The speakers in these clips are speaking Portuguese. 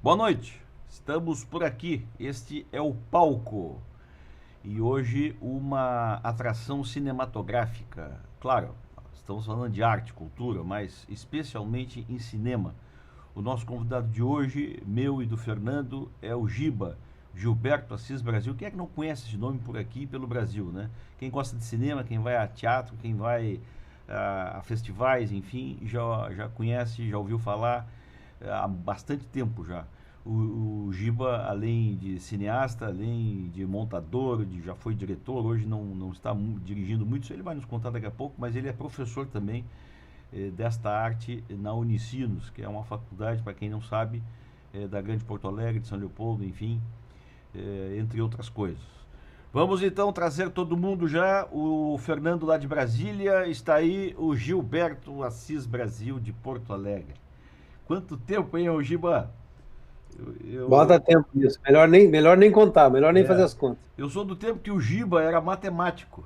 Boa noite, estamos por aqui. Este é o Palco e hoje uma atração cinematográfica. Claro, estamos falando de arte, cultura, mas especialmente em cinema. O nosso convidado de hoje, meu e do Fernando, é o Giba, Gilberto Assis Brasil. Quem é que não conhece esse nome por aqui pelo Brasil, né? Quem gosta de cinema, quem vai a teatro, quem vai a festivais, enfim, já conhece, já ouviu falar há bastante tempo já. O Giba, além de cineasta, além de montador, já foi diretor, hoje não está dirigindo muito, isso ele vai nos contar daqui a pouco, mas ele é professor também desta arte na Unicinos, que é uma faculdade, para quem não sabe, da Grande Porto Alegre, de São Leopoldo, enfim, entre outras coisas. Vamos então trazer todo mundo já. O Fernando lá de Brasília, está aí o Gilberto Assis Brasil de Porto Alegre. Quanto tempo, hein, ô Giba? Bota Eu, tempo nisso. Melhor nem contar, melhor nem fazer é, as contas. eu sou do tempo que o Giba era matemático.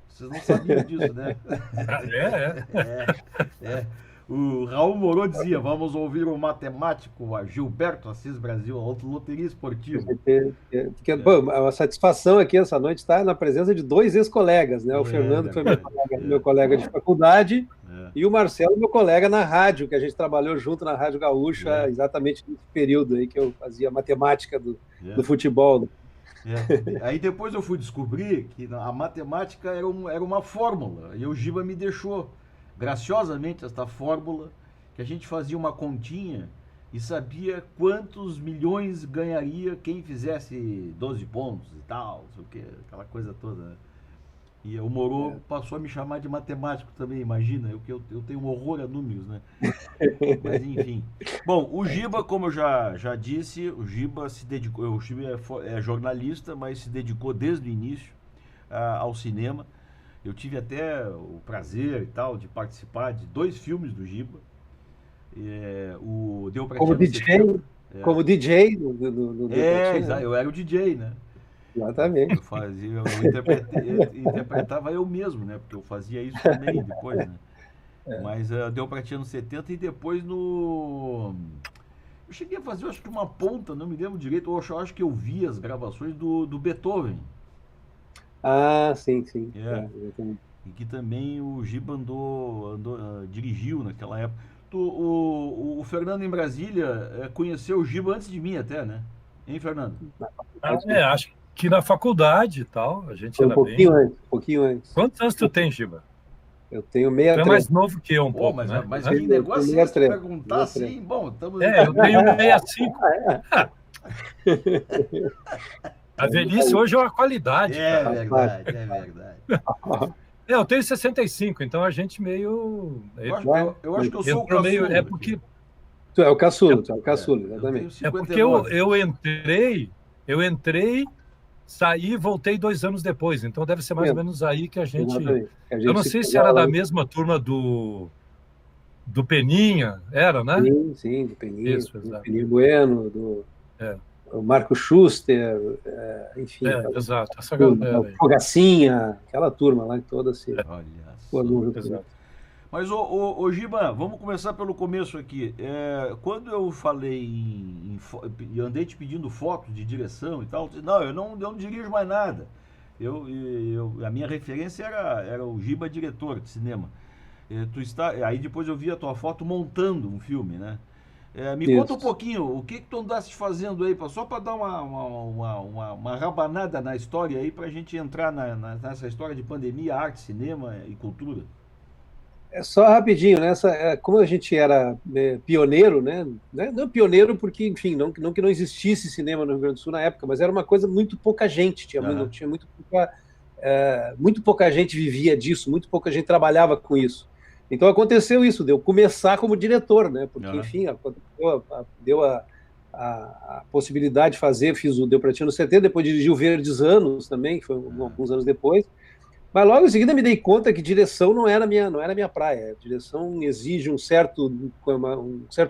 Vocês não sabiam disso, né? Ah, é, é. É. O Raul Morô dizia: vamos ouvir o matemático, a Gilberto Assis Brasil, a loteria esportiva. Porque, pô, a satisfação aqui essa noite está na presença de dois ex-colegas, né? O É Fernando, que foi meu verdade. colega, meu colega de faculdade, É, e o Marcelo, meu colega na rádio, que a gente trabalhou junto na Rádio é, Gaúcha, exatamente nesse período aí que eu fazia matemática do é, futebol. Aí depois eu fui descobrir que a matemática era uma fórmula. E o Giba me deixou graciosamente esta fórmula, que a gente fazia uma continha e sabia quantos milhões ganharia quem fizesse 12 pontos e tal, não sei o que, aquela coisa toda, né? E o Moro Né? passou a me chamar de matemático também, imagina, eu tenho um horror a números, né? Mas enfim. Bom, o Giba, como eu já disse, o Giba se dedicou. O Giba é jornalista, mas se dedicou desde o início ao cinema. Eu tive até o prazer e tal de participar de dois filmes do Giba. O Deu Pra Ti Como anos 70. DJ, como DJ no Deu Pra Ti, né? Eu era o DJ, né? Eu Exatamente. fazia, interpretava eu mesmo, né? Porque eu fazia isso também depois, né? Mas deu pra ti anos 70 e depois no. Eu cheguei a fazer, eu acho que uma ponta, não me lembro direito, eu acho que eu vi as gravações do Beethoven. Ah, sim, sim. É. Exatamente. E que também o Giba dirigiu naquela época. O Fernando em Brasília conheceu o Giba antes de mim até, né? Hein, Fernando? Ah, acho que na faculdade e tal, a gente Foi um era pouquinho bem. antes, um pouquinho antes. Quantos anos tu tem, Giba? Eu tenho Tu é 63. mais novo que eu um Pô, pouco, mas, né? mas Né? que Eu tenho negócio é esse? Tu 63. perguntar 63. assim? Bom, estamos. Eu tenho 65. Ah, a velhice hoje é uma qualidade, É cara. Rapaz, verdade, é verdade. Eu tenho 65, então a gente meio. Eu acho que eu sou o Entrou meio. caçula aqui. tu é o caçula, tu é o É, caçula, Eu tenho exatamente. é porque eu, 59. eu entrei, eu entrei, saí e voltei 2 anos depois. Então deve ser mais ou Mesmo, menos aí que a gente. exatamente. A Eu gente não se sei se era cruzava da aí. mesma turma do Peninha, era, né? Sim, sim, Isso, exato. do Peninho Bueno, É, do Marco Schuster, enfim, exato. Essa turma, galera o aí. Fogacinha, aquela turma lá que toda se Olha só. formou junto comigo. Exato. Mas, ô Giba, vamos começar pelo começo aqui. Quando eu falei e andei te pedindo fotos de direção e tal, tu disse, não, eu não dirijo mais nada. A minha referência era o Giba diretor de cinema. Aí depois eu vi a tua foto montando um filme, né? Me conta um Isso. pouquinho, o que tu andaste fazendo aí, só para dar uma rabanada na história aí, para a gente entrar nessa história de pandemia, arte, cinema e cultura. É só rapidinho, né? Como a gente era pioneiro, né? Não pioneiro porque, enfim, não que não existisse cinema no Rio Grande do Sul na época, mas era uma coisa muito pouca gente, Aham, tinha muito pouca gente vivia disso, muito pouca gente trabalhava com isso. Então aconteceu isso, deu começar como diretor, né? Porque, aham, enfim, deu a possibilidade de fazer, fiz o Deu Pra Ti no 70, depois dirigi o Verdes Anos também, que foi aham, alguns anos depois. Mas logo em seguida me dei conta que direção não era minha praia. A direção exige um certo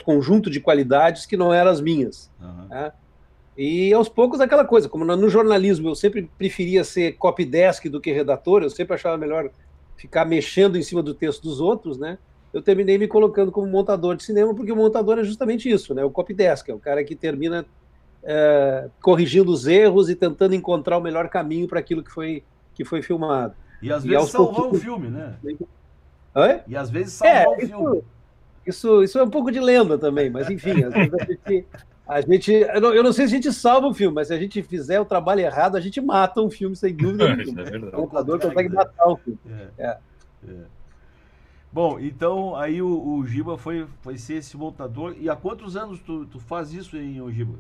conjunto de qualidades que não eram as minhas. aham, Né? E aos poucos aquela coisa, como no jornalismo eu sempre preferia ser copydesk do que redator, eu sempre achava melhor ficar mexendo em cima do texto dos outros, né? eu terminei me colocando como montador de cinema, porque o montador é justamente isso, né? O copydesk, é o cara que termina corrigindo os erros e tentando encontrar o melhor caminho para aquilo que foi filmado. E às E vezes aos salvar o pouquinhos... filme, né? Oi? E às vezes salvar o filme. Isso é um pouco de lenda também, mas enfim, às vezes eu não sei se a gente salva o filme, mas se a gente fizer o trabalho errado, a gente mata um filme sem dúvida Isso nenhuma. é verdade. O montador consegue né? matar o filme. É. Bom, então aí o Giba foi ser esse montador. E há quantos anos tu faz isso, hein, Giba?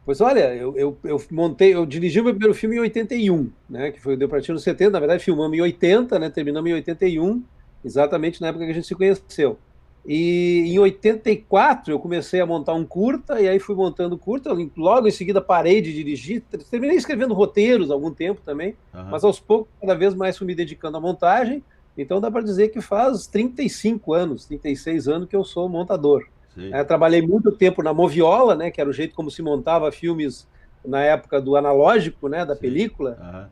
Pois olha, eu dirigi o meu primeiro filme em 81, né, que foi o Deu Pra Ti no 70, na verdade filmamos em 80, né, terminamos em 81, exatamente na época que a gente se conheceu. E em 84 eu comecei a montar um curta, e aí fui montando curta, logo em seguida parei de dirigir, terminei escrevendo roteiros há algum tempo também, mas aos poucos cada vez mais fui me dedicando à montagem, então dá para dizer que faz 35 anos, 36 anos que eu sou montador. Trabalhei muito tempo na moviola, né, que era o jeito como se montava filmes na época do analógico, né, da película.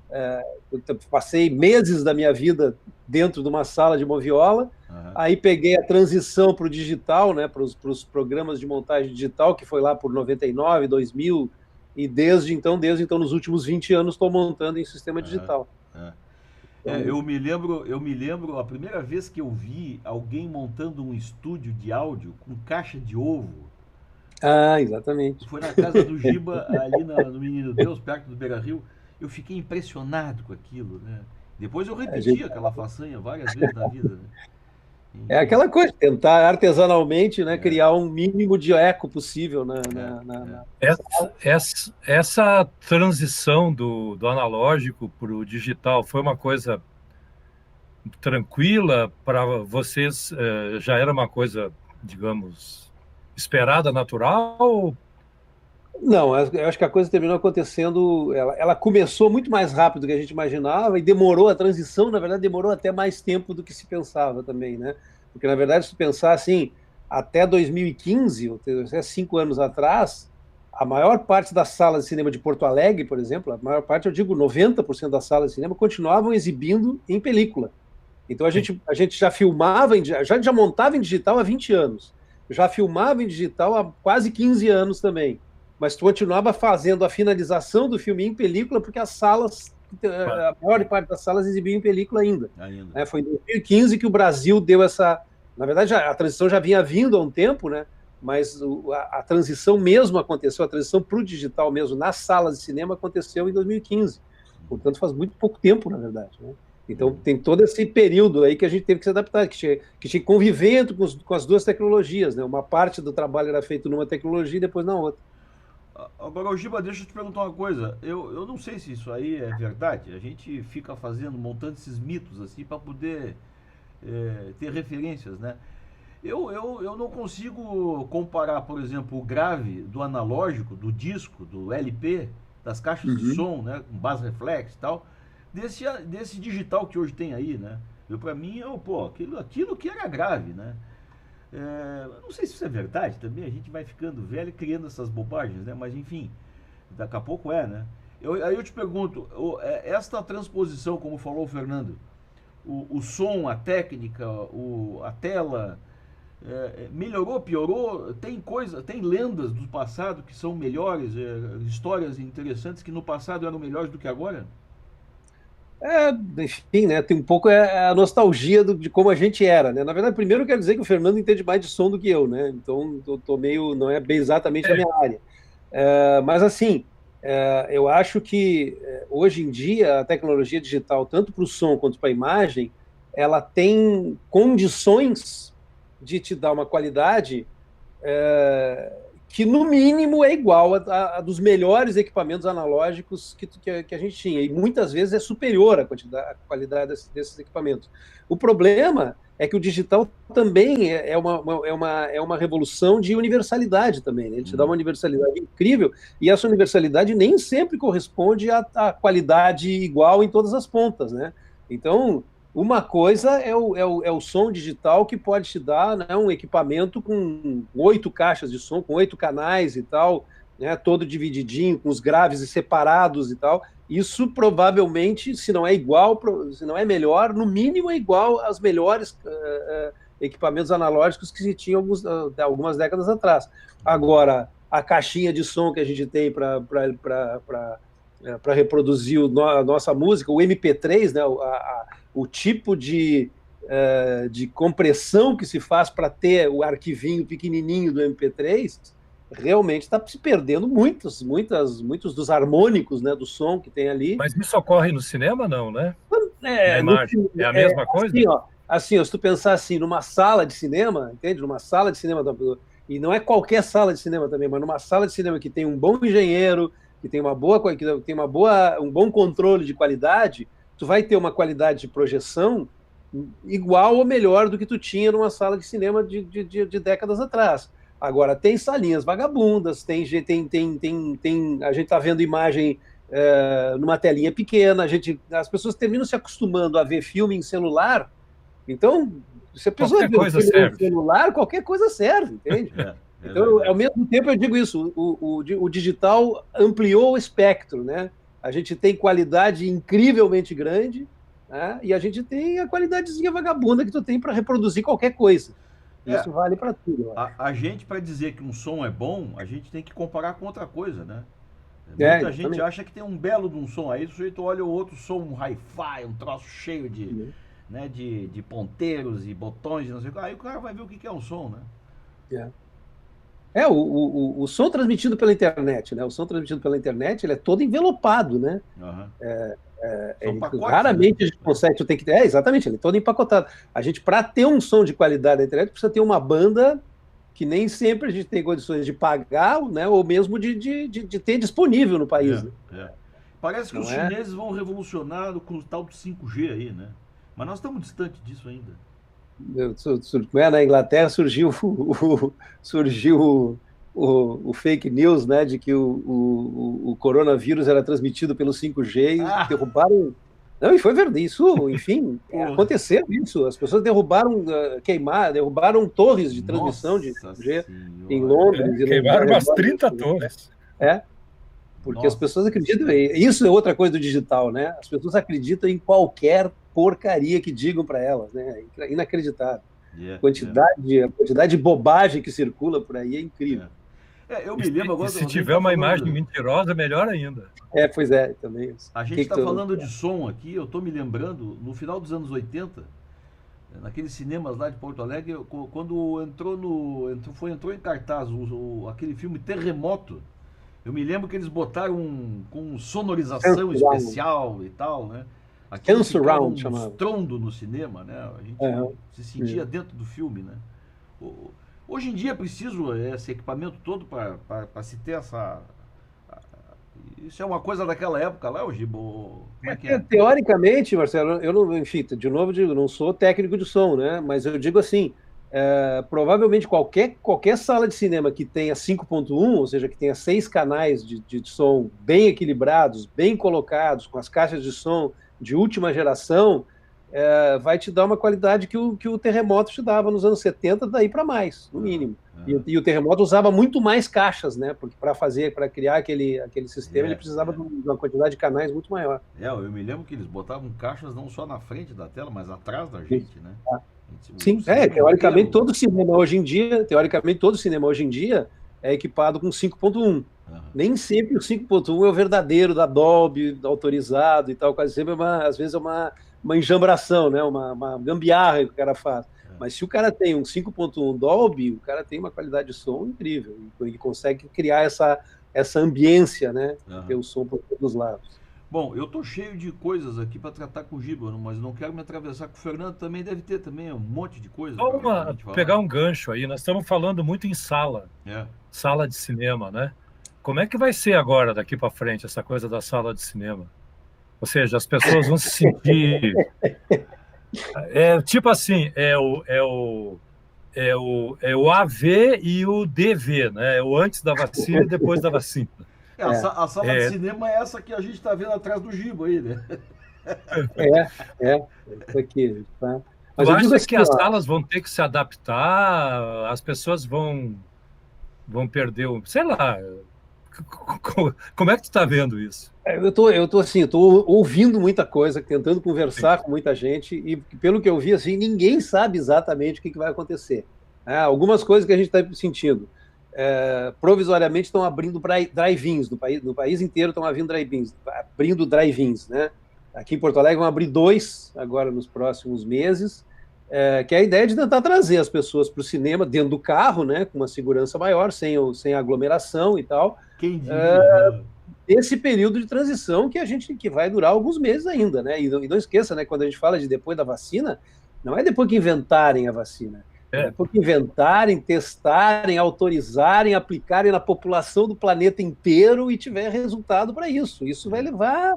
Eu passei meses da minha vida dentro de uma sala de moviola. Aí peguei a transição para o digital, né, para os programas de montagem digital, que foi lá por 99, 2000, e desde então, nos últimos 20 anos, estou montando em sistema digital. Eu me lembro a primeira vez que eu vi alguém montando um estúdio de áudio com caixa de ovo. Ah, exatamente. Foi na casa do Giba, ali no Menino Deus, perto do Beira-Rio. Eu fiquei impressionado com aquilo, né? Depois eu repeti aquela façanha várias vezes na vida, né? É aquela coisa, tentar artesanalmente, né, criar um mínimo de eco possível Essa transição do analógico para o digital foi uma coisa tranquila para vocês? Já era uma coisa, digamos, esperada, natural? Não, eu acho que a coisa terminou acontecendo, ela começou muito mais rápido do que a gente imaginava e demorou, a transição, na verdade, demorou até mais tempo do que se pensava também, né? Porque, na verdade, se tu pensar assim, até 2015, até 5 anos atrás, a maior parte das salas de cinema de Porto Alegre, por exemplo, a maior parte, eu digo 90% das salas de cinema, continuavam exibindo em película. Então a gente já filmava, já montava em digital há 20 anos, já filmava em digital há quase 15 anos também, mas continuava fazendo a finalização do filme em película, porque as salas, a maior parte das salas exibiam em película ainda. Foi em 2015 que o Brasil deu essa... Na verdade, a transição já vinha vindo há um tempo, né? Mas a transição mesmo aconteceu, a transição para o digital mesmo, nas salas de cinema, aconteceu em 2015. Portanto, faz muito pouco tempo, na verdade, né? Então, tem todo esse período aí que a gente teve que se adaptar, que tinha convivendo com as duas tecnologias, né? Uma parte do trabalho era feito numa tecnologia e depois na outra. Agora, Giba, deixa eu te perguntar uma coisa. Eu não sei se isso aí é verdade. A gente fica montando esses mitos assim para poder ter referências, né? Eu não consigo comparar, por exemplo, o grave do analógico, do disco, do LP, das caixas de som, né, com base reflex e tal, desse digital que hoje tem aí, né? Para mim, aquilo que era grave, né? Não sei se isso é verdade também, a gente vai ficando velho criando essas bobagens, né? Mas enfim, daqui a pouco né? Aí eu te pergunto, esta transposição, como falou o Fernando, o som, a técnica, a tela, melhorou, piorou? Tem lendas do passado que são melhores, histórias interessantes que no passado eram melhores do que agora? Enfim, né, tem um pouco a nostalgia de como a gente era, né? Na verdade, primeiro eu quero dizer que o Fernando entende mais de som do que eu, né? Então, eu tô meio, não é bem exatamente a minha área. Mas assim, eu acho que hoje em dia a tecnologia digital, tanto para o som quanto para a imagem, ela tem condições de te dar uma qualidade que no mínimo é igual a dos melhores equipamentos analógicos que a gente tinha, e muitas vezes é superior a qualidade desses equipamentos. O problema é que o digital também é uma revolução de universalidade também, né? Ele te dá uma universalidade incrível, e essa universalidade nem sempre corresponde à qualidade igual em todas as pontas, né? Então, uma coisa é o som digital, que pode te dar, né, um equipamento com 8 caixas de som, com 8 canais e tal, né, todo divididinho, com os graves separados e tal. Isso provavelmente, se não é igual, se não é melhor, no mínimo é igual às melhores equipamentos analógicos que se tinha algumas décadas atrás. Agora, a caixinha de som que a gente tem para reproduzir a nossa música, o MP3, né, o tipo de compressão que se faz para ter o arquivinho pequenininho do MP3, realmente está se perdendo muitos dos harmônicos, né, do som que tem ali. Mas isso ocorre no cinema, não, né? É a mesma coisa? Assim, se tu pensar assim, numa sala de cinema, entende? Numa sala de cinema, e não é qualquer sala de cinema também, mas numa sala de cinema que tem um bom engenheiro, que tem um bom controle de qualidade, tu vai ter uma qualidade de projeção igual ou melhor do que tu tinha numa sala de cinema de décadas atrás. Agora, tem salinhas vagabundas, a gente está vendo imagem numa telinha pequena, as pessoas terminam se acostumando a ver filme em celular, então, se a pessoa vê filme em celular, qualquer coisa serve, entende? Então, ao mesmo tempo, eu digo isso, o digital ampliou o espectro, né? A gente tem qualidade incrivelmente grande, né? E a gente tem a qualidadezinha vagabunda que tu tem para reproduzir qualquer coisa. Isso vale para tudo. A gente, para dizer que um som é bom, a gente tem que comparar com outra coisa, né? Muita gente acha que tem um belo de um som, aí o sujeito olha o outro som, um hi-fi, um troço cheio de ponteiros e botões, não sei o que, aí o cara vai ver o que é um som, né? O som transmitido pela internet, né? O som transmitido pela internet, ele é todo envelopado, né? Raramente a gente consegue, tu tem que ter, exatamente, ele é todo empacotado. A gente, para ter um som de qualidade na internet, precisa ter uma banda que nem sempre a gente tem condições de pagar, né? Ou mesmo de ter disponível no país. Né? Parece que os chineses vão revolucionar com o tal do 5G aí, né? Mas nós estamos distantes disso ainda. Na Inglaterra surgiu o fake news, né, de que o coronavírus era transmitido pelo 5G e derrubaram. Não, e foi verdade. Isso, enfim, aconteceu isso. As pessoas derrubaram torres de transmissão de 5G em Londres. Queimaram umas 30 torres. Porque as pessoas acreditam. Isso é outra coisa do digital, né? As pessoas acreditam em qualquer porcaria que digam para elas, né? É inacreditável. A quantidade de bobagem que circula por aí é incrível. Eu me lembro agora. Se tiver uma imagem mentirosa, melhor ainda. Pois é, também. A gente está falando de som aqui, eu estou me lembrando, no final dos anos 80, naqueles cinemas lá de Porto Alegre, quando entrou em cartaz aquele filme Terremoto, eu me lembro que eles botaram com sonorização especial e tal, né? Aquilo ficava um estrondo no cinema, né? A gente se sentia dentro do filme, né? Hoje em dia é preciso esse equipamento todo para se ter essa... Isso é uma coisa daquela época lá, o Gibo? Como é que é? Teoricamente, Marcelo, eu não, enfim, de novo digo, não sou técnico de som, né? Mas eu digo assim, provavelmente qualquer sala de cinema que tenha 5.1, ou seja, que tenha 6 canais de som bem equilibrados, bem colocados, com as caixas de som de última geração, vai te dar uma qualidade que o Terremoto te dava nos anos 70, daí para mais, no mínimo. E o Terremoto usava muito mais caixas, né? Porque para criar aquele sistema, ele precisava de uma quantidade de canais muito maior. Eu me lembro que eles botavam caixas não só na frente da tela, mas atrás da gente, né? Sim, teoricamente todo cinema hoje em dia é equipado com 5.1. Nem sempre o 5.1 é o verdadeiro da Dolby, autorizado e tal, quase sempre às vezes é uma enjambração, né? Uma gambiarra que o cara faz. Mas se o cara tem um 5.1 Dolby, o cara tem uma qualidade de som incrível, ele consegue criar essa ambiência, né? Ter o som por todos os lados. Bom, eu tô cheio de coisas aqui para tratar com o Giba, mas não quero me atravessar com o Fernando, também deve ter também um monte de coisa. Pegar um gancho aí, nós estamos falando muito em sala de cinema, né? Como é que vai ser agora, daqui para frente, essa coisa da sala de cinema? Ou seja, as pessoas vão se sentir... tipo assim, o AV e o DV, né? O antes da vacina e depois da vacina. A sala de cinema é essa que a gente está vendo atrás do Giba aí, né? Isso aqui, tá? Mas eu acho que as salas vão ter que se adaptar, as pessoas vão perder sei lá. Como é que tu está vendo isso? Eu tô ouvindo muita coisa, tentando conversar com muita gente, e pelo que eu vi, assim, ninguém sabe exatamente o que vai acontecer. Algumas coisas que a gente está sentindo. Provisoriamente estão abrindo drive-ins no país inteiro, estão abrindo drive-ins, né? Aqui em Porto Alegre vão abrir 2 agora nos próximos meses, que é a ideia de tentar trazer as pessoas para o cinema dentro do carro, né? Com uma segurança maior, sem aglomeração e tal. Quem diria? Esse período de transição que vai durar alguns meses ainda, né? E não esqueça, né? Quando a gente fala de depois da vacina, não é depois que inventarem a vacina. É depois que inventarem, testarem, autorizarem, aplicarem na população do planeta inteiro e tiver resultado para isso. Isso vai levar,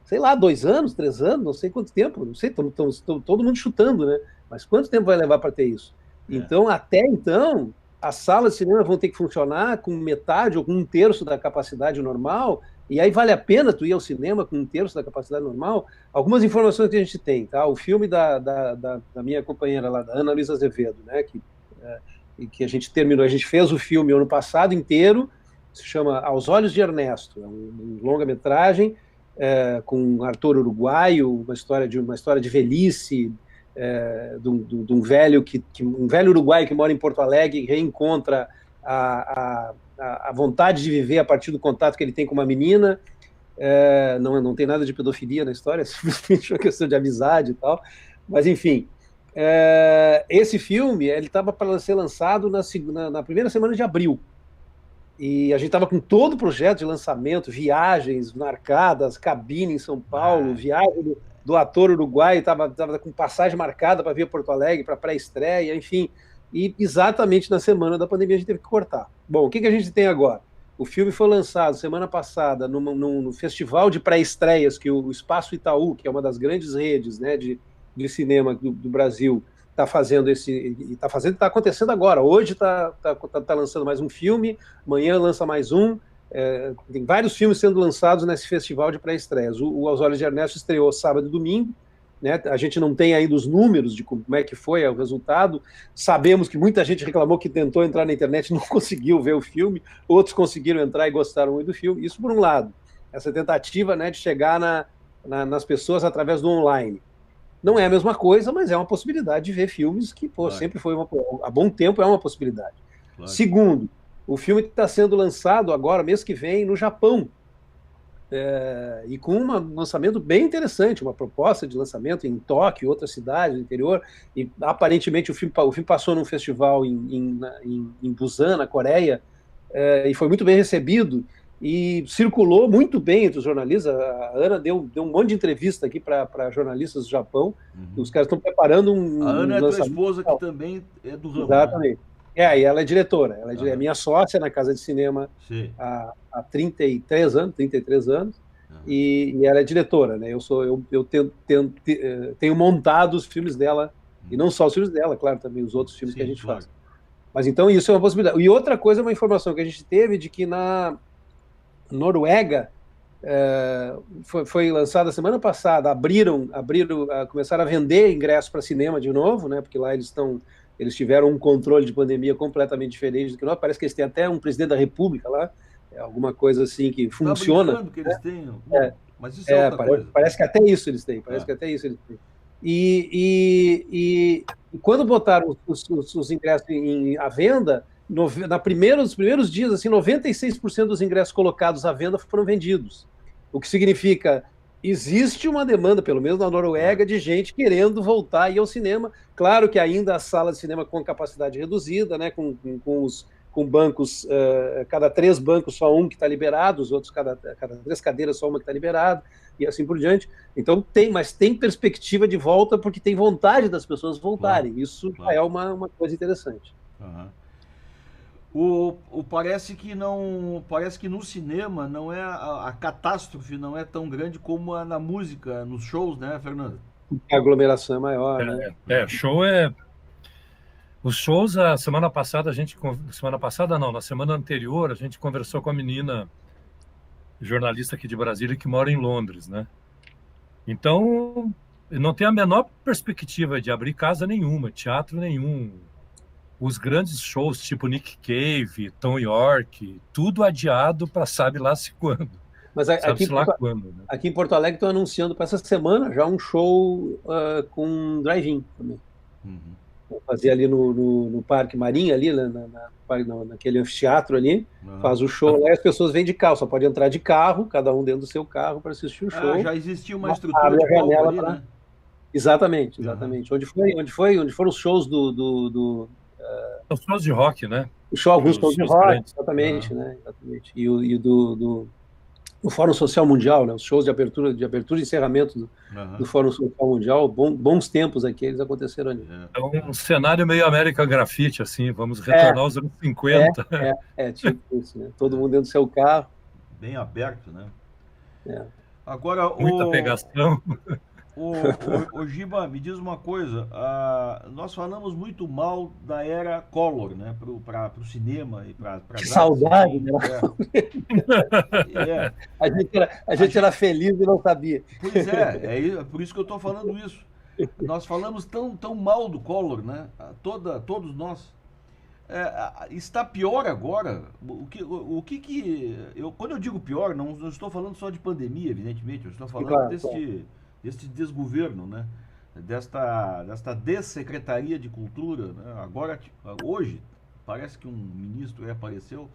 sei lá, 2 anos, 3 anos, não sei quanto tempo, não sei, estamos todo mundo chutando, né? Mas quanto tempo vai levar para ter isso? Então, até então, as salas de cinema vão ter que funcionar com metade ou com 1/3 da capacidade normal, e aí vale a pena tu ir ao cinema com 1/3 da capacidade normal? Algumas informações que a gente tem, tá? O filme da minha companheira lá, da Ana Luísa Azevedo, né? Que a gente terminou, a gente fez o filme ano passado inteiro, se chama Aos Olhos de Ernesto, é um longa-metragem com um ator uruguaio, uma história de velhice, de um velho uruguaio que mora em Porto Alegre e reencontra a vontade de viver a partir do contato que ele tem com uma menina. Não tem nada de pedofilia na história, é simplesmente uma questão de amizade e tal. Mas, enfim, esse filme ele estava para ser lançado na primeira semana de abril. E a gente estava com todo o projeto de lançamento, viagens marcadas, cabine em São Paulo, viagem do ator uruguaio, estava com passagem marcada para vir a Porto Alegre, para pré-estreia, enfim. E exatamente na semana da pandemia a gente teve que cortar. Bom, o que a gente tem agora? O filme foi lançado semana passada no festival de pré-estreias que o Espaço Itaú, que é uma das grandes redes, né, de cinema do Brasil, está fazendo está acontecendo agora. Hoje está lançando mais um filme, amanhã lança mais um. Tem vários filmes sendo lançados nesse festival de pré-estreias. O Aos Olhos de Ernesto estreou sábado e domingo, né? A gente não tem ainda os números de como é que foi o resultado. Sabemos que muita gente reclamou que tentou entrar na internet e não conseguiu ver o filme, outros conseguiram entrar e gostaram muito do filme. Isso por um lado, essa tentativa, né, de chegar nas pessoas através do online. Não é a mesma coisa, mas é uma possibilidade de ver filmes que sempre foi há bom tempo é uma possibilidade. Claro. Segundo, o filme está sendo lançado agora, mês que vem, no Japão, e com um lançamento bem interessante, uma proposta de lançamento em Tóquio, outra cidade do interior, e aparentemente o filme passou num festival em Busan, na Coreia, e foi muito bem recebido, e circulou muito bem entre os jornalistas. A Ana deu um monte de entrevista aqui para jornalistas do Japão. Os caras estão preparando A Ana é tua esposa, que também é do ramo. Exatamente. E ela é diretora. Ela é minha sócia na Casa de Cinema há 33 anos. E ela é diretora, né? Eu tenho montado os filmes dela, e não só os filmes dela, claro, também os outros filmes que a gente faz. Mas então isso é uma possibilidade. E outra coisa, uma informação que a gente teve de que na Noruega foi lançada semana passada, começaram a vender ingressos para cinema de novo, né? Porque lá eles tiveram um controle de pandemia completamente diferente do que nós. Parece que eles têm até um presidente da República lá, alguma coisa assim que funciona. Que eles tenham. Mas isso é outra coisa. Parece que até isso eles têm. E quando botaram os ingressos à venda, nos primeiros dias, assim, 96% dos ingressos colocados à venda foram vendidos. O que significa existe uma demanda, pelo menos na Noruega, de gente querendo voltar a ir ao cinema. Claro que ainda a sala de cinema com capacidade reduzida, né, com bancos, cada 3 bancos só um que está liberado, os outros cada 3 cadeiras só uma que está liberada, e assim por diante. Então mas tem perspectiva de volta, porque tem vontade das pessoas voltarem. Isso é uma coisa interessante. Parece que no cinema não é a catástrofe não é tão grande como na música, nos shows, né, Fernando? A aglomeração é maior. Né? Os shows, na semana anterior, a gente conversou com a menina jornalista aqui de Brasília que mora em Londres, né? Então, não tem a menor perspectiva de abrir casa nenhuma, teatro nenhum. Os grandes shows, tipo Nick Cave, Tom York, tudo adiado para sabe lá se quando. Mas Sabe-se lá quando, né? aqui em Porto Alegre estão anunciando para essa semana já um show com drive-in também. Vou fazer ali no Parque Marinha, ali naquele anfiteatro ali, faz o show lá e as pessoas vêm de carro, só pode entrar de carro, cada um dentro do seu carro para assistir o show. Já existia uma estrutura de palco ali, né? Exatamente. Onde foram os shows Os shows de rock, né? Alguns shows de rock, exatamente, né? Exatamente. E do Fórum Social Mundial, né? Os shows de abertura e encerramento do Fórum Social Mundial, bons tempos aqueles aconteceram ali. É um cenário meio American Graffiti, assim, vamos retornar aos anos 50. Tipo isso, né? Todo mundo dentro do seu carro. Bem aberto, né? Agora, muita pegação. O Giba, me diz uma coisa, nós falamos muito mal da era Collor, né, para o cinema e para que saudade, né? A gente era feliz e não sabia. Pois é por isso que eu estou falando isso. Nós falamos tão mal do Collor, né? Todos nós. Está pior agora. Quando eu digo pior, não estou falando só de pandemia, evidentemente, eu estou falando deste desgoverno, né? Desta dessecretaria de cultura, né? Agora, hoje, parece que um ministro apareceu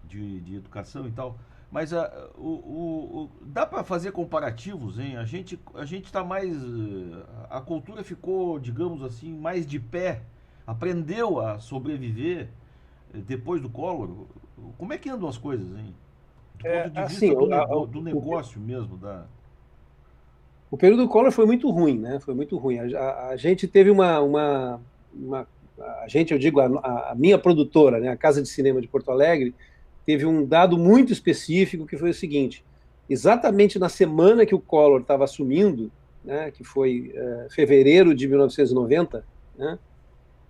de educação e tal, mas dá para fazer comparativos, hein? A gente está mais, a cultura ficou, digamos assim, mais de pé, aprendeu a sobreviver depois do Collor. Como é que andam as coisas, hein? Do ponto de vista do negócio mesmo, O período do Collor foi muito ruim, né? Foi muito ruim. A gente teve a gente, eu digo, a minha produtora, né? A Casa de Cinema de Porto Alegre, teve um dado muito específico que foi o seguinte: exatamente na semana que o Collor estava assumindo, né? Que foi fevereiro de 1990, né?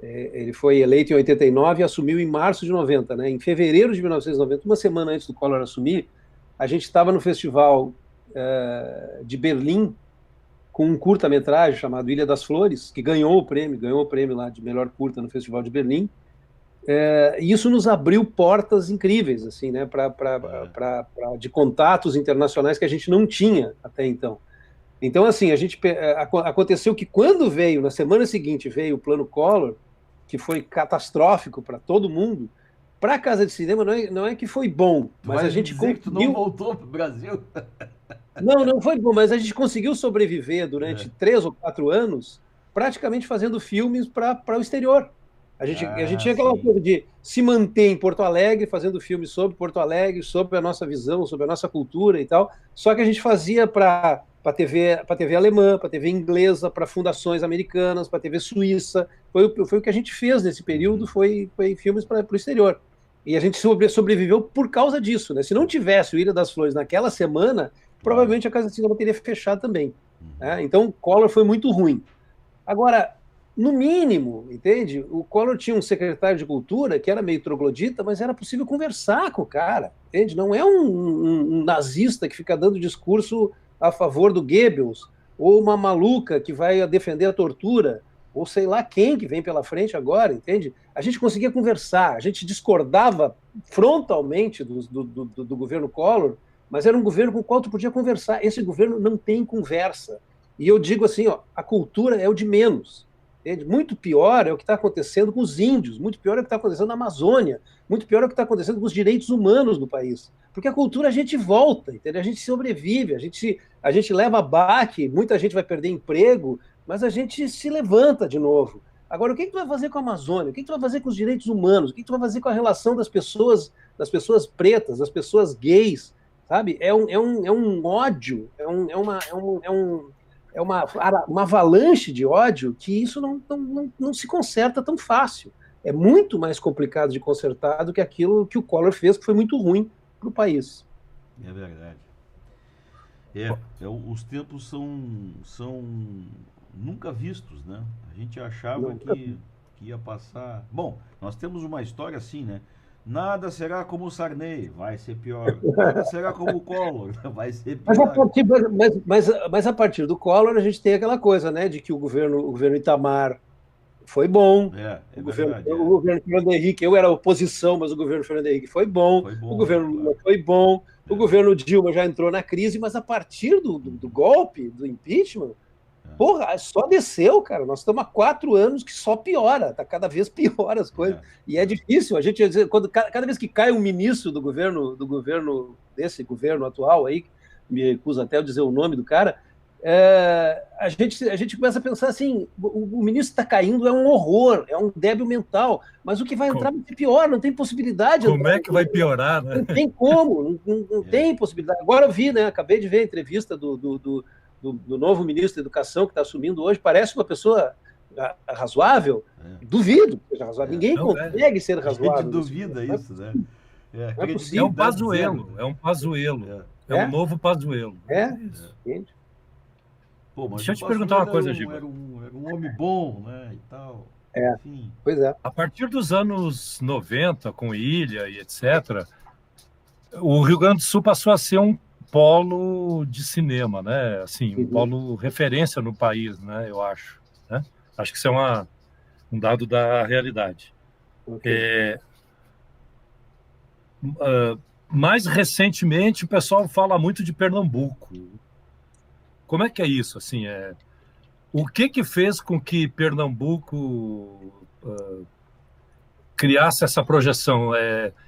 Ele foi eleito em 89 e assumiu em março de 90, né? Em fevereiro de 1990, uma semana antes do Collor assumir, a gente estava no festival de Berlim, com um curta-metragem chamado Ilha das Flores, que ganhou o prêmio lá de melhor curta no Festival de Berlim. E isso nos abriu portas incríveis, assim, né, de contatos internacionais que a gente não tinha até então. Então, assim, aconteceu que quando veio, na semana seguinte, veio o Plano Collor, que foi catastrófico para todo mundo. Para a Casa de Cinema não é que foi bom, mas a gente conseguiu... que tu não voltou para o Brasil? Não foi bom, mas a gente conseguiu sobreviver durante 3 ou 4 anos, praticamente fazendo filmes para o exterior. A gente tinha aquela coisa de se manter em Porto Alegre, fazendo filmes sobre Porto Alegre, sobre a nossa visão, sobre a nossa cultura e tal, só que a gente fazia para TV alemã, para TV inglesa, para fundações americanas, para TV suíça. Foi o que a gente fez nesse período, foi filmes para o exterior. E a gente sobreviveu por causa disso, né? Se não tivesse o Ilha das Flores naquela semana, provavelmente a Casa de Cinema teria fechado também. Né? Então, Collor foi muito ruim. Agora, no mínimo, entende? O Collor tinha um secretário de cultura que era meio troglodita, mas era possível conversar com o cara, entende? Não é um nazista que fica dando discurso a favor do Goebbels, ou uma maluca que vai defender a tortura, ou sei lá quem que vem pela frente agora, entende? A gente conseguia conversar, a gente discordava frontalmente do governo Collor, mas era um governo com o qual tu podia conversar. Esse governo não tem conversa. E eu digo assim, a cultura é o de menos. Entende? Muito pior é o que está acontecendo com os índios, muito pior é o que está acontecendo na Amazônia, muito pior é o que está acontecendo com os direitos humanos do país. Porque a cultura a gente volta, entendeu? A gente sobrevive, a gente leva baque, muita gente vai perder emprego, mas a gente se levanta de novo. Agora, o que tu vai fazer com a Amazônia? O que tu vai fazer com os direitos humanos? O que tu vai fazer com a relação das pessoas pretas, das pessoas gays? Sabe? É um ódio, é uma avalanche de ódio que isso não se conserta tão fácil. É muito mais complicado de consertar do que aquilo que o Collor fez, que foi muito ruim para o país. É verdade. Os tempos são nunca vistos, né? A gente achava que ia passar... Bom, nós temos uma história assim, né? Nada será como o Sarney, vai ser pior. Nada será como o Collor, vai ser pior. Mas a partir do Collor a gente tem aquela coisa, né, de que o governo Itamar foi bom. O governo Fernando Henrique, eu era oposição, mas o governo Fernando Henrique foi bom. O governo Lula foi bom. O governo Dilma já entrou na crise, mas a partir do golpe, do impeachment, porra, só desceu, cara. Nós estamos há 4 anos que só piora, tá cada vez pior as coisas. E é difícil. A gente, cada vez que cai um ministro do governo desse governo atual aí, me recuso até a dizer o nome do cara, a gente começa a pensar assim, o ministro está caindo, é um horror, é um débil mental, mas o que vai entrar vai ser pior, não tem possibilidade. Como é que vai piorar, né? Não tem como, não tem possibilidade. Agora eu vi, né? Acabei de ver a entrevista do novo ministro da Educação que está assumindo hoje, parece uma pessoa razoável. Duvido que seja razoável. Ninguém consegue ser razoável. A gente duvida isso, né? É um Pazuello, é um novo Pazuello. Gente. Pô, mas deixa eu te perguntar uma coisa, Giba. Era um homem bom, né, e tal. Enfim. Pois é. A partir dos anos 90, com Ilha e etc., o Rio Grande do Sul passou a ser um polo de cinema, né? Assim, um polo referência no país, né? Eu acho. Né? Acho que isso é um dado da realidade. Mais recentemente, o pessoal fala muito de Pernambuco. Como é que é isso? Assim, o que fez com que Pernambuco criasse essa projeção?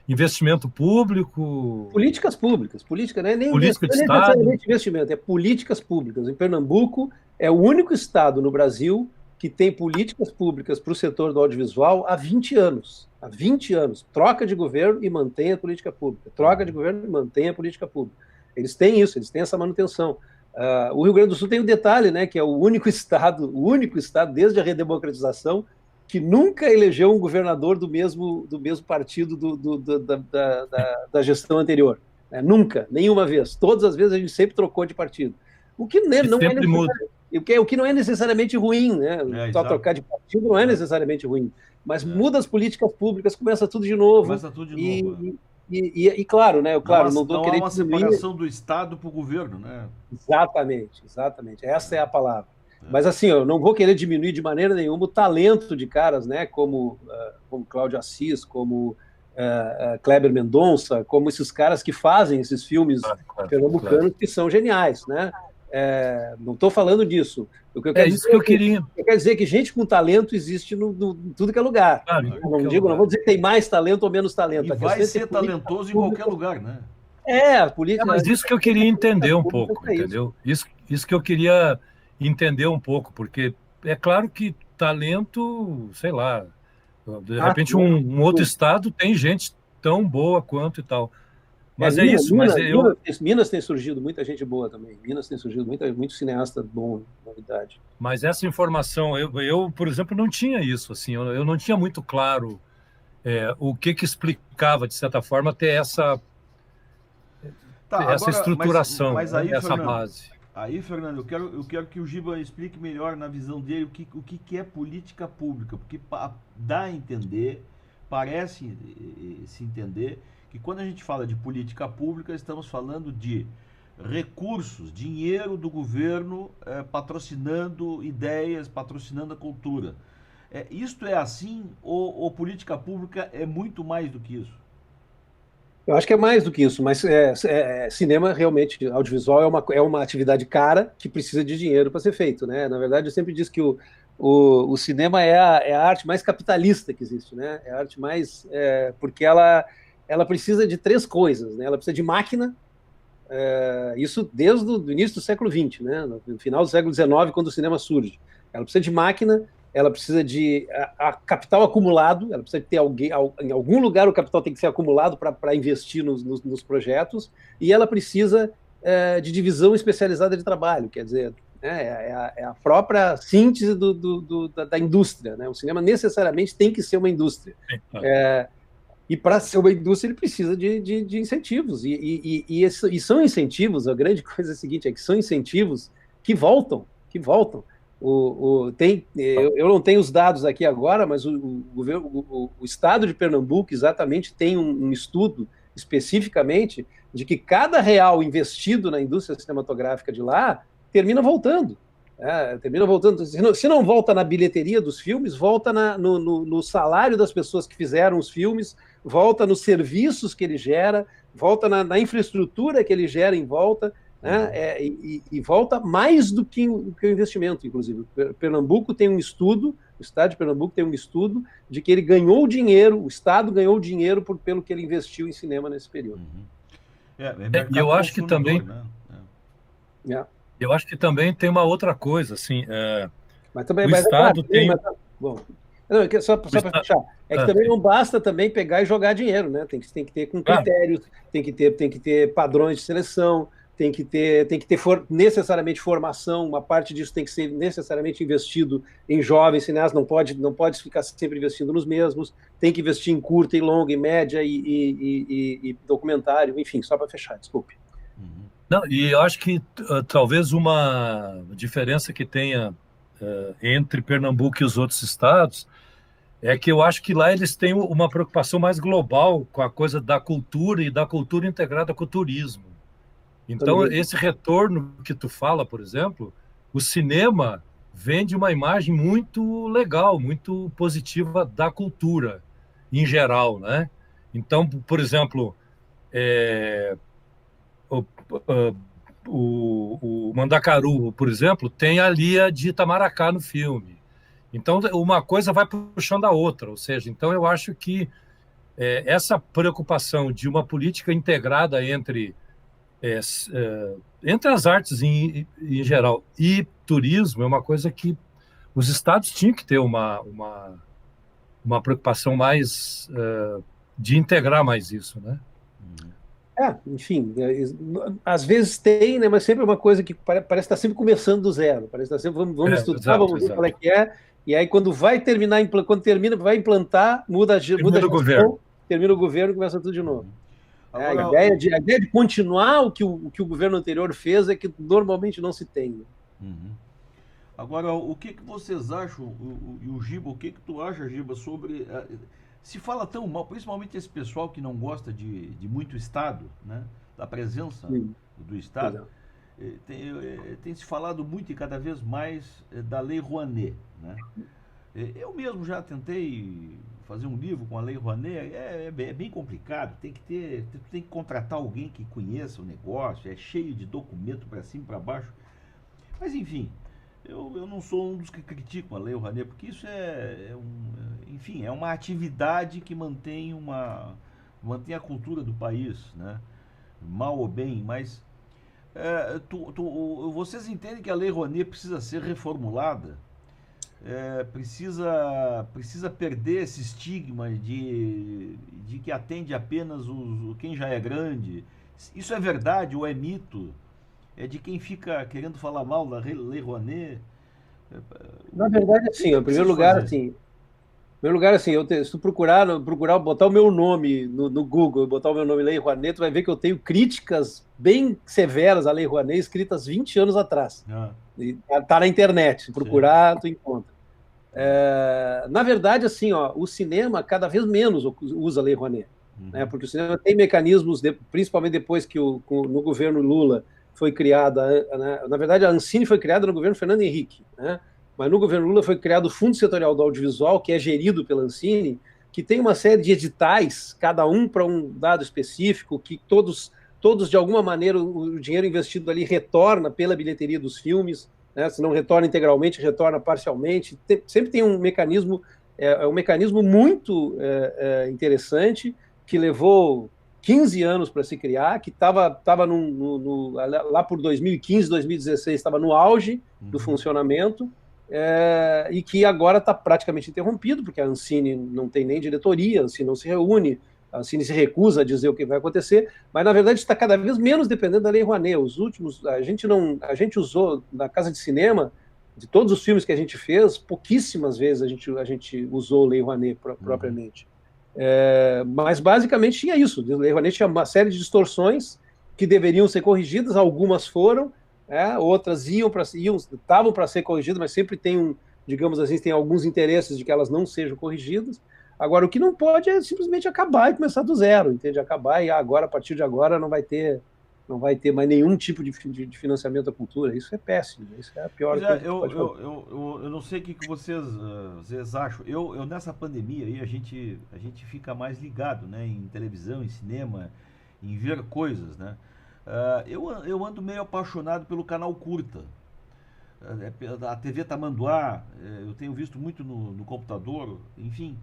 Investimento público? Políticas públicas. Política, né? Nem política de Estado? Investimento, é políticas públicas. Em Pernambuco, é o único estado no Brasil que tem políticas públicas para o setor do audiovisual há 20 anos. Há 20 anos. Troca de governo e mantém a política pública. Troca de governo e mantém a política pública. Eles têm isso, eles têm essa manutenção. O Rio Grande do Sul tem um detalhe, né, que é o único estado desde a redemocratização que nunca elegeu um governador do mesmo partido da gestão anterior. Nunca, nenhuma vez. Todas as vezes a gente sempre trocou de partido. O que não é necessariamente ruim, né? Só trocar de partido não é necessariamente ruim. Mas muda as políticas públicas, começa tudo de novo. E claro, né? Não há uma separação do Estado para o governo, né? Exatamente. Essa é a palavra. Mas assim, eu não vou querer diminuir de maneira nenhuma o talento de caras, né? Como Cláudio Assis, como Kleber Mendonça, como esses caras que fazem esses filmes pernambucanos que são geniais, né? Não estou falando disso. O que eu quero isso que eu queria. Eu quero dizer que gente com talento existe em tudo que é lugar. Não vou dizer que tem mais talento ou menos talento. E vai ser talentoso em qualquer lugar, né? A política. Mas isso que eu queria entender um pouco, entendeu? Isso que eu queria entender um pouco, porque é claro que talento, sei lá, de repente um outro estado tem gente tão boa quanto e tal. Mas Minas tem surgido muita gente boa também. Minas tem surgido muito cineasta bom, na verdade. Mas essa informação, eu, por exemplo, não tinha isso. Assim, eu não tinha muito claro o que explicava, de certa forma, ter essa estruturação, essa base. Aí, Fernando, eu quero que o Giba explique melhor na visão dele o que é política pública, porque dá a entender, parece se entender, que quando a gente fala de política pública, estamos falando de recursos, dinheiro do governo patrocinando ideias, patrocinando a cultura. Isto é assim ou política pública é muito mais do que isso? Eu acho que é mais do que isso, mas cinema realmente, audiovisual é uma atividade cara que precisa de dinheiro para ser feito, né? Na verdade, eu sempre disse que o cinema é a arte mais capitalista que existe, né? É a arte mais... porque ela precisa de 3 coisas, né? Ela precisa de máquina, isso desde o início do século XX, né? No final do século XIX, quando o cinema surge. Ela precisa de máquina, ela precisa de capital acumulado, ela precisa ter em algum lugar o capital tem que ser acumulado para investir nos projetos, e ela precisa de divisão especializada de trabalho, quer dizer, é a própria síntese da indústria, né? O cinema necessariamente tem que ser uma indústria. E para ser uma indústria ele precisa de incentivos, e são incentivos, a grande coisa é a seguinte, é que são incentivos que voltam. Eu não tenho os dados aqui agora, mas o estado de Pernambuco exatamente tem um estudo especificamente de que cada real investido na indústria cinematográfica de lá termina voltando. Termina voltando. Se não volta na bilheteria dos filmes, volta no salário das pessoas que fizeram os filmes, volta nos serviços que ele gera, volta na infraestrutura que ele gera em volta, né? E volta mais do que o investimento, inclusive. Pernambuco tem um estudo, o Estado de Pernambuco tem um estudo de que ele ganhou dinheiro, o Estado ganhou dinheiro pelo que ele investiu em cinema nesse período. E eu acho que também... Né? Eu acho que também tem uma outra coisa, assim, mas também, o Estado tem... Bom, não, só para fechar, que também não basta também pegar e jogar dinheiro, né? Tem que ter com critérios, tem que ter padrões de seleção, tem que ter necessariamente formação, uma parte disso tem que ser necessariamente investido em jovens cineastas, não pode ficar sempre investindo nos mesmos, tem que investir em curta e longa, e média e documentário, enfim, só para fechar, desculpe. Não, e eu acho que talvez uma diferença que tenha entre Pernambuco e os outros estados é que eu acho que lá eles têm uma preocupação mais global com a coisa da cultura e da cultura integrada com o turismo. Então, esse retorno que tu fala, por exemplo, o cinema vende uma imagem muito legal, muito positiva da cultura em geral, né? Então, por exemplo, o Mandacaru, por exemplo, tem a Lia de Itamaracá no filme. Então, uma coisa vai puxando a outra. Ou seja, então eu acho que essa preocupação de uma política integrada entre as artes em geral e turismo é uma coisa que os estados tinham que ter uma preocupação mais de integrar mais isso, né? Enfim, às vezes tem, né, mas sempre é uma coisa que parece estar sempre começando do zero, parece estar sempre, vamos estudar, vamos ver qual é que é, e aí quando vai terminar, vai implantar, muda a gestão, governo. Termina o governo e começa tudo de novo. Agora, a ideia de continuar o que o governo anterior fez é que normalmente não se tem. Agora, o que vocês acham, e o Giba, o que tu acha, Giba, sobre... Se fala tão mal, principalmente esse pessoal que não gosta de muito Estado, né? Da presença do Estado, tem se falado muito e cada vez mais da Lei Rouanet, né? Eu mesmo já tentei fazer um livro com a Lei Rouanet, é bem complicado, tem que contratar alguém que conheça o negócio, é cheio de documento para cima e para baixo, mas enfim... Eu não sou um dos que criticam a Lei Rouanet, porque isso enfim, é uma atividade que mantém a cultura do país, né? Mal ou bem, mas vocês entendem que a Lei Rouanet precisa ser reformulada? Precisa perder esse estigma de que atende apenas quem já é grande? Isso é verdade ou é mito? É de quem fica querendo falar mal da Lei Rouanet? Na verdade, assim, em primeiro lugar, assim, se tu procurar, botar o meu nome no Google, botar o meu nome Lei Rouanet, tu vai ver que eu tenho críticas bem severas à Lei Rouanet, escritas 20 anos atrás. Tá na internet, se procurar, tu encontra. Na verdade, assim, o cinema cada vez menos usa a Lei Rouanet, né, porque o cinema tem mecanismos, principalmente depois que no governo Lula foi criada, né? Na verdade, a Ancine foi criada no governo Fernando Henrique, né? Mas no governo Lula foi criado o Fundo Setorial do Audiovisual, que é gerido pela Ancine, que tem uma série de editais, cada um para um dado específico, que todos de alguma maneira, o dinheiro investido ali retorna pela bilheteria dos filmes, né? Se não retorna integralmente, retorna parcialmente. Sempre tem um mecanismo, um mecanismo muito interessante, que levou 15 anos para se criar, que estava lá por 2015, 2016, estava no auge do funcionamento, e que agora está praticamente interrompido, porque a Ancine não tem nem diretoria, a Ancine não se reúne, a Ancine se recusa a dizer o que vai acontecer, mas na verdade está cada vez menos dependendo da Lei Rouanet. Os últimos, a gente usou na Casa de Cinema, de todos os filmes que a gente fez, pouquíssimas vezes a gente usou Lei Rouanet propriamente. Mas basicamente tinha isso. A Lei Rouanet tinha uma série de distorções que deveriam ser corrigidas, algumas foram, outras estavam para ser corrigidas, mas sempre tem digamos assim, tem alguns interesses de que elas não sejam corrigidas. Agora, o que não pode é simplesmente acabar e começar do zero, entende? Acabar e agora, a partir de agora, não vai ter não vai ter mais nenhum tipo de financiamento da cultura. Isso é péssimo, isso é a pior coisa que pode fazer. Eu não sei o que vocês acham. Eu nessa pandemia aí, a gente fica mais ligado, né, em televisão, em cinema, em ver coisas, né? Eu ando meio apaixonado pelo canal curta. A TV Tamanduá, eu tenho visto muito no computador, enfim,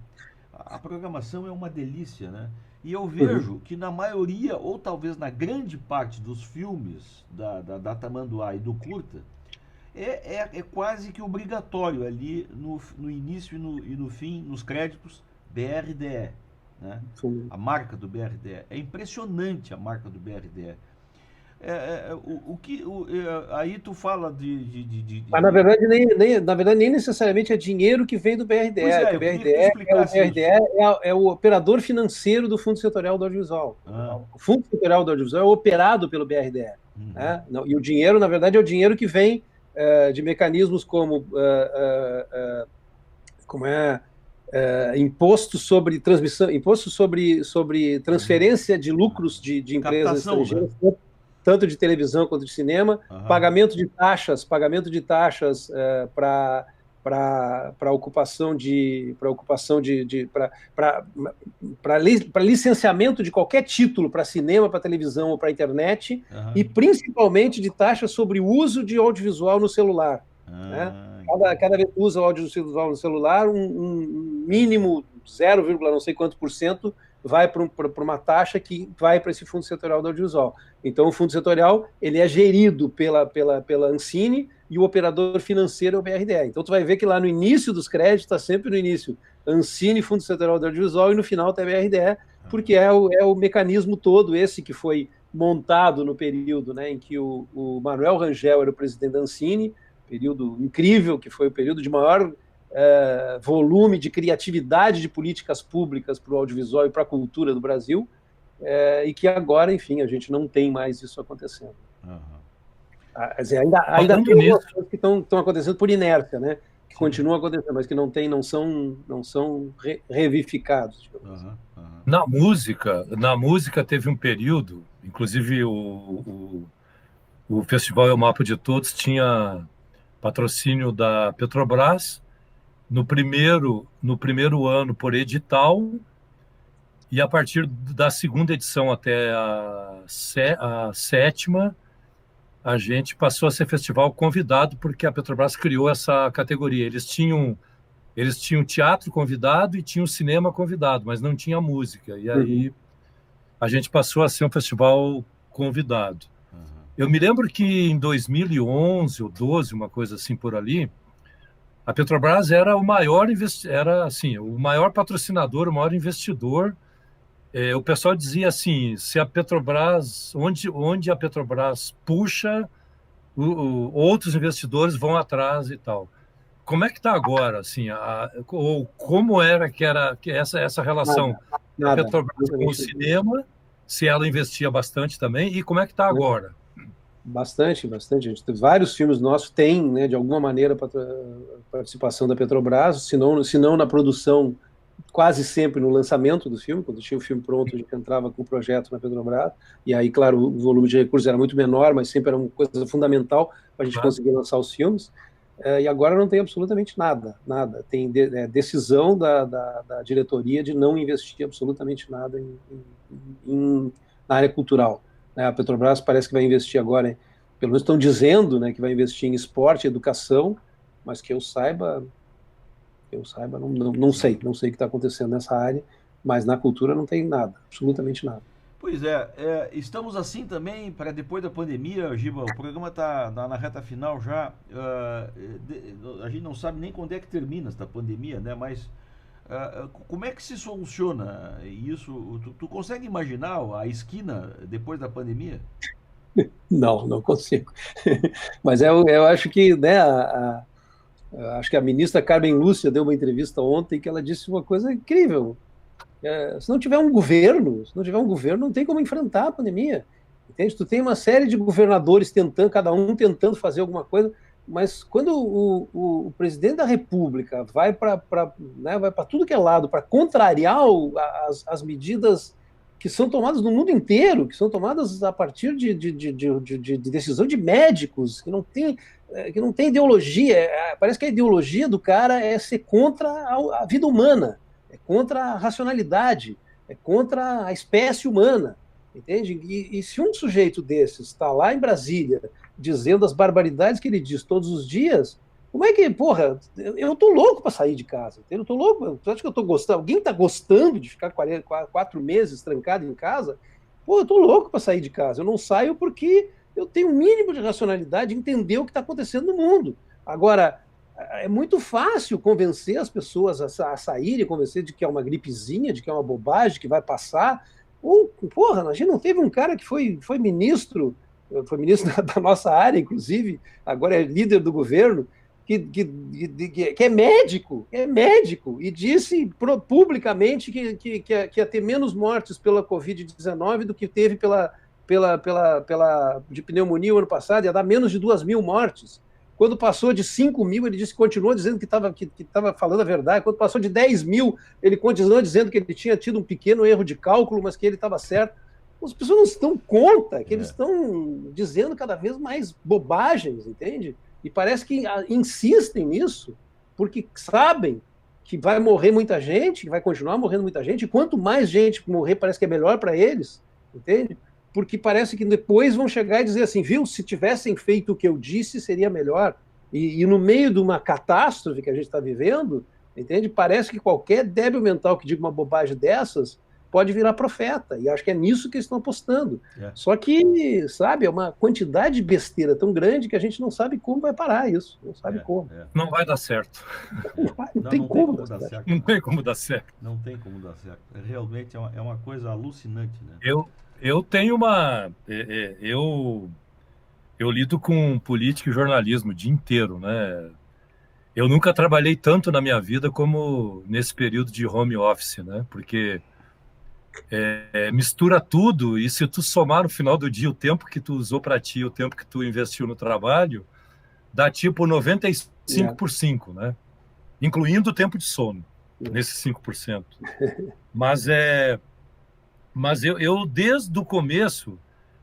a programação é uma delícia, né? E eu vejo que na maioria, ou talvez na grande parte dos filmes da Tamanduá e do curta, é quase que obrigatório ali no início e no fim, nos créditos, BRDE, né? A marca do BRDE. É impressionante a marca do BRDE. Aí tu fala Mas na verdade nem necessariamente é dinheiro que vem do BRDE. O BRDE é o operador financeiro do Fundo Setorial do Audiovisual. O Fundo Setorial do Audiovisual é operado pelo BRDE. Né? E o dinheiro, na verdade, é o dinheiro que vem de mecanismos como imposto sobre transmissão, imposto sobre transferência de lucros de empresas estrangeiras, né? Tanto de televisão quanto de cinema, pagamento de taxas para ocupação para licenciamento de qualquer título para cinema, para televisão ou para internet, e principalmente de taxas sobre o uso de audiovisual no celular. Né? Cada vez que usa o audiovisual no celular, um mínimo 0, não sei quanto por cento vai para uma taxa que vai para esse Fundo Setorial do Audiovisual. Então, o Fundo Setorial ele é gerido pela Ancine e o operador financeiro é o BRDE. Então, tu vai ver que lá no início dos créditos, está sempre no início, Ancine, Fundo Setorial do Audiovisual, e no final está BRDE, porque é o mecanismo todo esse que foi montado no período, né, em que o Manuel Rangel era o presidente da Ancine, período incrível, que foi o período de maior volume de criatividade de políticas públicas para o audiovisual e para a cultura do Brasil, e que agora, enfim, a gente não tem mais isso acontecendo. Ainda tem algumas coisas que estão acontecendo por inércia, né? Que continuam acontecendo, mas que não são revivificados. Na música teve um período, inclusive o Festival É o Mapa de Todos tinha patrocínio da Petrobras, no primeiro ano por edital, e a partir da segunda edição até a sétima, a gente passou a ser festival convidado, porque a Petrobras criou essa categoria. Eles tinham teatro convidado e tinham cinema convidado, mas não tinha música. E aí a gente passou a ser um festival convidado. Eu me lembro que em 2011 ou 12, uma coisa assim por ali, a Petrobras era o maior patrocinador, o maior investidor. O pessoal dizia assim, se a Petrobras, onde a Petrobras puxa, outros investidores vão atrás e tal. Como é que está agora, assim, ou como era que essa relação da Petrobras com o cinema, se ela investia bastante também, e como é que está agora? Bastante. Vários filmes nossos têm, né, de alguma maneira, participação da Petrobras, se não na produção, quase sempre no lançamento do filme. Quando tinha o filme pronto, a gente entrava com o projeto na Petrobras, e aí, claro, o volume de recursos era muito menor, mas sempre era uma coisa fundamental para a gente conseguir lançar os filmes. E agora não tem absolutamente nada. Tem decisão da diretoria de não investir absolutamente nada na área cultural. A Petrobras parece que vai investir agora, pelo menos estão dizendo, né, que vai investir em esporte, educação, mas que eu saiba, não sei o que está acontecendo nessa área, mas na cultura não tem nada, absolutamente nada. Pois é, estamos assim também para depois da pandemia, Giba. O programa está na reta final já. A gente não sabe nem quando é que termina essa pandemia, né? Mas como é que se soluciona isso? Tu consegue imaginar a esquina depois da pandemia? Não consigo. Mas eu acho que, né, acho que a ministra Carmen Lúcia deu uma entrevista ontem que ela disse uma coisa incrível. Se não tiver um governo, não tem como enfrentar a pandemia. Entende? Tu tem uma série de governadores cada um tentando fazer alguma coisa, mas quando o presidente da República vai para tudo que é lado, para contrariar as medidas que são tomadas no mundo inteiro, que são tomadas a partir de decisão de médicos, que não tem ideologia. Parece que a ideologia do cara é ser contra a vida humana, é contra a racionalidade, é contra a espécie humana, entende? E se um sujeito desses está lá em Brasília dizendo as barbaridades que ele diz todos os dias, como é que, porra, eu tô louco para sair de casa, eu tô louco, tu acha que eu tô gostando? Alguém tá gostando de ficar 4 meses trancado em casa? Pô, eu tô louco para sair de casa, eu não saio porque eu tenho um mínimo de racionalidade, entender o que está acontecendo no mundo. Agora, é muito fácil convencer as pessoas a saírem, convencer de que é uma gripezinha, de que é uma bobagem, que vai passar. Porra, a gente não teve um cara que foi ministro da nossa área, inclusive, agora é líder do governo, que é médico, e disse publicamente que ia ter menos mortes pela Covid-19 do que teve de pneumonia o ano passado, ia dar menos de 2.000 mortes. Quando passou de 5.000, ele continuou dizendo que estava falando a verdade. Quando passou de 10.000, ele continuou dizendo que ele tinha tido um pequeno erro de cálculo, mas que ele estava certo. As pessoas não se dão conta que eles estão dizendo cada vez mais bobagens, entende? E parece que insistem nisso, porque sabem que vai morrer muita gente, que vai continuar morrendo muita gente, e quanto mais gente morrer, parece que é melhor para eles, entende? Porque parece que depois vão chegar e dizer assim, viu, se tivessem feito o que eu disse, seria melhor. E no meio de uma catástrofe que a gente está vivendo, entende? Parece que qualquer débil mental que diga uma bobagem dessas pode virar profeta, e acho que é nisso que eles estão apostando. Só que, sabe, é uma quantidade de besteira tão grande que a gente não sabe como vai parar isso, não sabe como. Não vai dar certo. Não tem como dar certo. Não tem como dar certo. Não tem como dar certo. Realmente é uma coisa alucinante, né? Eu tenho uma... Eu lido com política e jornalismo o dia inteiro, né? Eu nunca trabalhei tanto na minha vida como nesse período de home office, né? Porque mistura tudo, e se tu somar no final do dia o tempo que tu usou para ti, o tempo que tu investiu no trabalho, dá tipo 95 por 5, né? Incluindo o tempo de sono, nesses 5%. Mas eu, desde o começo,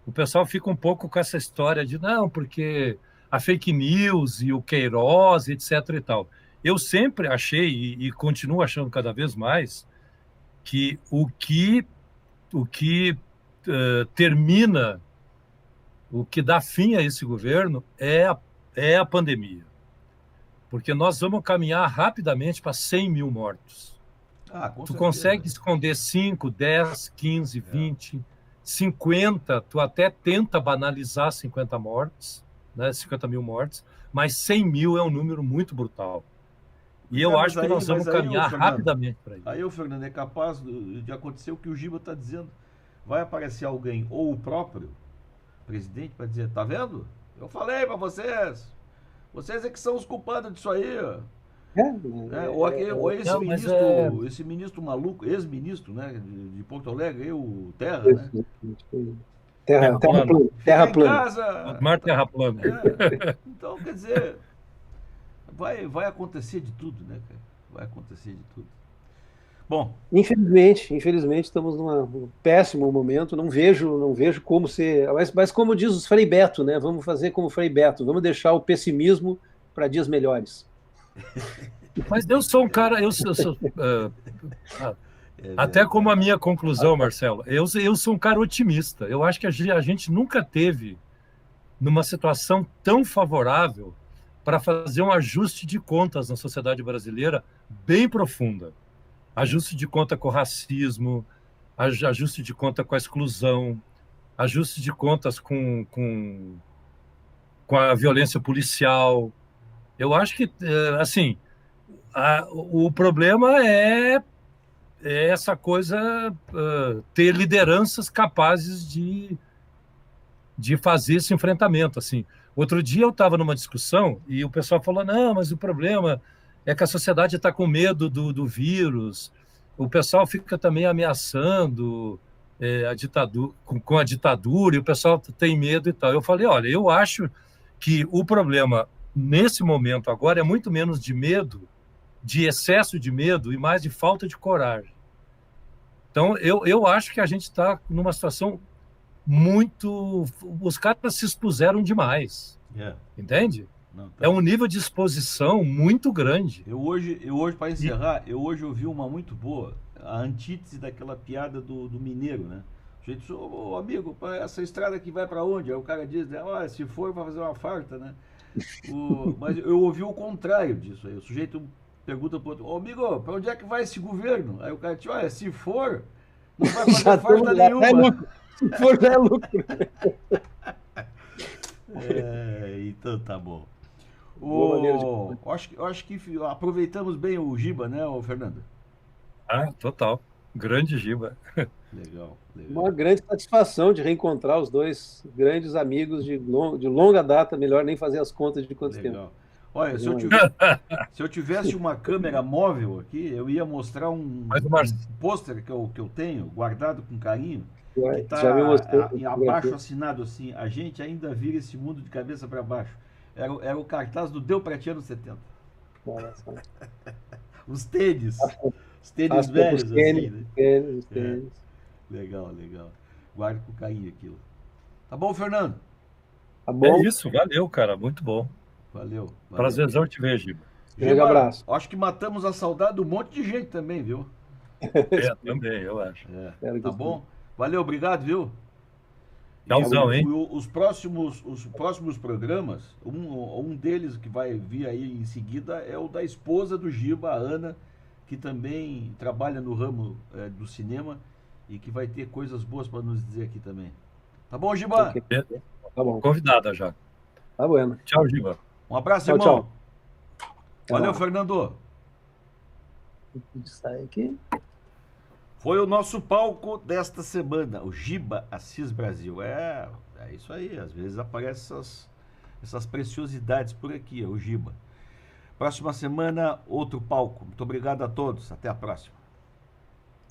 o pessoal fica um pouco com essa história de, não, porque a fake news e o Queiroz, etc. e tal. Eu sempre achei, e continuo achando cada vez mais, que o que termina, o que dá fim a esse governo é a pandemia. Porque nós vamos caminhar rapidamente para 100 mil mortos. Tu consegue esconder 5, 10, 15, 20, 50, tu até tenta banalizar 50 mortes, né, 50 mil mortes, mas 100 mil é um número muito brutal. E eu acho que nós vamos caminhar rapidamente para isso. Aí, Fernando, é capaz de acontecer o que o Giba está dizendo. Vai aparecer alguém, ou o próprio presidente, para dizer, tá vendo? Eu falei para vocês. Vocês é que são os culpados disso aí. Ou esse ministro maluco, ex-ministro, né, de Porto Alegre, o Terra, né? Terra plana. Mar Terra plana. Então, quer dizer, vai acontecer de tudo, né, cara? Vai acontecer de tudo. Bom, infelizmente estamos num péssimo momento. Não vejo como ser. Mas como diz os Frei Beto, né? Vamos fazer como Frei Beto. Vamos deixar o pessimismo para dias melhores. Mas eu sou um cara, até como a minha conclusão, Marcelo, eu sou um cara otimista. Eu acho que a gente nunca teve numa situação tão favorável para fazer um ajuste de contas na sociedade brasileira bem profunda. Ajuste de conta com o racismo, ajuste de conta com a exclusão, ajuste de contas com a violência policial. Eu acho que, assim, o problema é essa coisa, ter lideranças capazes de fazer esse enfrentamento. Assim. Outro dia eu estava numa discussão e o pessoal falou, não, mas o problema é que a sociedade está com medo do vírus, o pessoal fica também ameaçando a ditadura, com a ditadura, e o pessoal tem medo e tal. Eu falei, olha, eu acho que o problema, nesse momento agora, é muito menos de medo, de excesso de medo, e mais de falta de coragem. Então, eu acho que a gente está numa situação muito... Os caras se expuseram demais, entende? Não, tá. É um nível de exposição muito grande. Eu hoje para encerrar, eu ouvi uma muito boa, a antítese daquela piada do mineiro, né? O jeito, ô amigo, essa estrada aqui vai para onde? Aí o cara diz, né, se for para fazer uma farta, né? Mas eu ouvi o contrário disso aí. O sujeito pergunta pro outro, ô amigo, para onde é que vai esse governo? Aí o cara diz, olha, se for, não vai fazer farta nenhuma. Se for, já é lucro. Então tá bom. Acho que aproveitamos bem o Giba, né, Fernando? Total. Grande Giba. Legal. Uma grande satisfação de reencontrar os dois grandes amigos de longa data, melhor nem fazer as contas de quanto tempo. Olha, se eu tivesse uma câmera móvel aqui, eu ia mostrar um pôster que eu tenho, guardado com carinho, que está abaixo assinado assim, a gente ainda vira esse mundo de cabeça para baixo. Era o cartaz do Deu Pra Ti anos 70. Os tênis. Os tênis velhos, assim, né? Tênis. Legal. Guarde com carinho aquilo. Tá bom, Fernando? Tá bom. É isso, valeu, cara. Muito bom. Valeu. Prazerzão te ver, Giba. Grande abraço. Acho que matamos a saudade de um monte de gente também, viu? Também, eu acho. Tá bom? Valeu, obrigado, viu? Tchauzão, hein? Os próximos programas, um deles que vai vir aí em seguida é o da esposa do Giba, a Ana, que também trabalha no ramo do cinema e que vai ter coisas boas para nos dizer aqui também. Tá bom, Giba? Tá bom. Convidada já. Tá bueno. Tchau, Giba. Um abraço, irmão. Tchau. Valeu, Fernando. Sai aqui. Foi o nosso palco desta semana, o Giba Assis Brasil. É isso aí, às vezes aparecem essas preciosidades por aqui, o Giba. Próxima semana, outro palco. Muito obrigado a todos, até a próxima.